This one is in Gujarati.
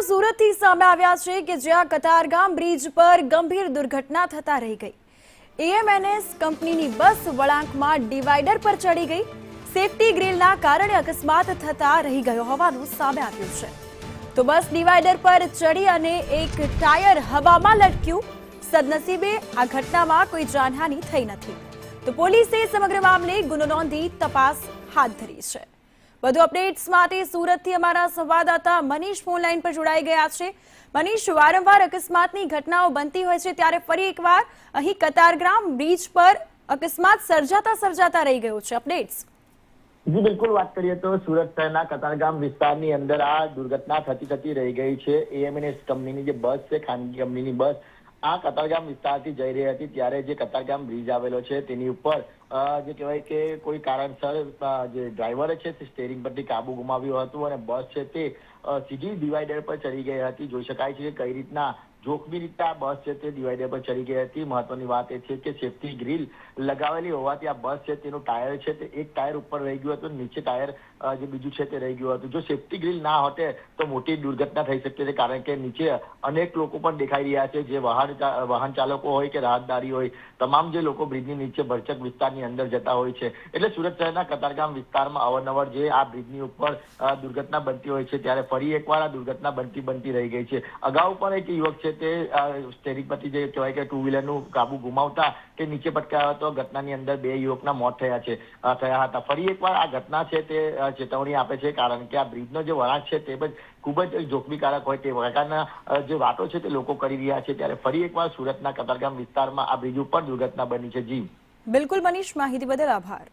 સુરતથી સામે આવ્યા છે કે જ્યાં કતારગામ બ્રિજ પર ગંભીર દુર્ઘટના થતા રહી ગઈ। એએમએનએસ કંપનીની બસ વળાંકમાં ડિવાઈડર પર ચડી ગઈ। સેફટી ગ્રીલના કારણે અકસ્માત થતા રહી ગયો હોવાનું સામે આવ્યું છે। તો બસ ડિવાઈડર પર ચડી અને એક ટાયર હવામાં લટક્યું। સદનસીબે આ ઘટનામાં કોઈ જાનહાનિ થઈ નથી। તો પોલીસે સમગ્ર મામલે ગુનો નોંધી તપાસ હાથ ધરી છે। વધુ અપડેટ્સ માટે સુરતથી અમારા સંવાદદાતા મનીષ ફોન લાઈન પર જોડાઈ ગયા છે। મનીષ, વારંવાર અકસ્માતની ઘટનાઓ બનતી હોય છે ત્યારે ફરી એકવાર અહીં કતારગામ બ્રિજ પર અકસ્માત સર્જાતા રહી ગયો છે। અપડેટ્સ? જી બિલકુલ, વાત કરીએ તો સુરત શહેરના કતારગામ વિસ્તારની અંદર આ દુર્ઘટના થતી રહી ગઈ છે। એએમએનએસ કંપનીની જે બસ છે, ખાનગી કંપનીની બસ, આ કતારગામ વિસ્તારથી જઈ રહી હતી ત્યારે જે કતારગામ બ્રિજ આવેલો છે તેની ઉપર જે કહેવાય કે કોઈ કારણસર જે ડ્રાઈવરે છે તે સ્ટેરિંગ પરથી કાબુ ગુમાવ્યો હતો અને બસ છે તે સીધી ડિવાઈડર પર ચડી ગઈ હતી। જોઈ શકાય છે કે કઈ રીતના જોખમી રીતે આ બસ છે તે ડિવાઈડર પર ચડી ગઈ હતી। મહત્વની વાત એ છે કે સેફટી ગ્રીલ લગાવેલી હોવાથી આ બસ છે તેનું ટાયર છે તે એક ટાયર ઉપર રહી ગયું હતું, નીચે ટાયર જે બીજું છે તે રહી ગયું હતું। જો સેફટી ગ્રીલ ના હોતે તો મોટી દુર્ઘટના થઈ શકતી હતી, કારણ કે નીચે અનેક લોકો પણ દેખાઈ રહ્યા છે, જે વાહન ચાલકો હોય કે રાહતદારી હોય, તમામ જે લોકો બ્રિજની નીચે ભરચક વિસ્તારની અંદર જતા હોય છે। એટલે સુરત શહેરના કતારગામ વિસ્તારમાં અવારનવાર જે આ બ્રિજની ઉપર દુર્ઘટના બનતી હોય છે ત્યારે ફરી એકવાર આ દુર્ઘટના બનતી રહી ગઈ છે। અગાઉ પણ એક યુવક છે તે સ્ટેરિંગ પરથી જે કહેવાય કે ટુ વ્હીલરનું કાબુ ગુમાવતા તે નીચે પટકાયો હતો। ઘટનાની અંદર 2 યુવકના મોત થયા હતા। ફરી એકવાર આ ઘટના છે તે ચેતવણી આપે છે, કારણ કે આ બ્રિજનો જે વળાંક છે તે ખૂબ જ જોખમીકારક હોય તે પ્રકારના જે વાતો છે તે લોકો કરી રહ્યા છે ત્યારે ફરી એકવાર સુરતના કતારગામ વિસ્તારમાં આ બ્રિજ ઉપર દુર્ઘટના બની છે। જી બિલકુલ મનીષ, માહિતી બદલ આભાર।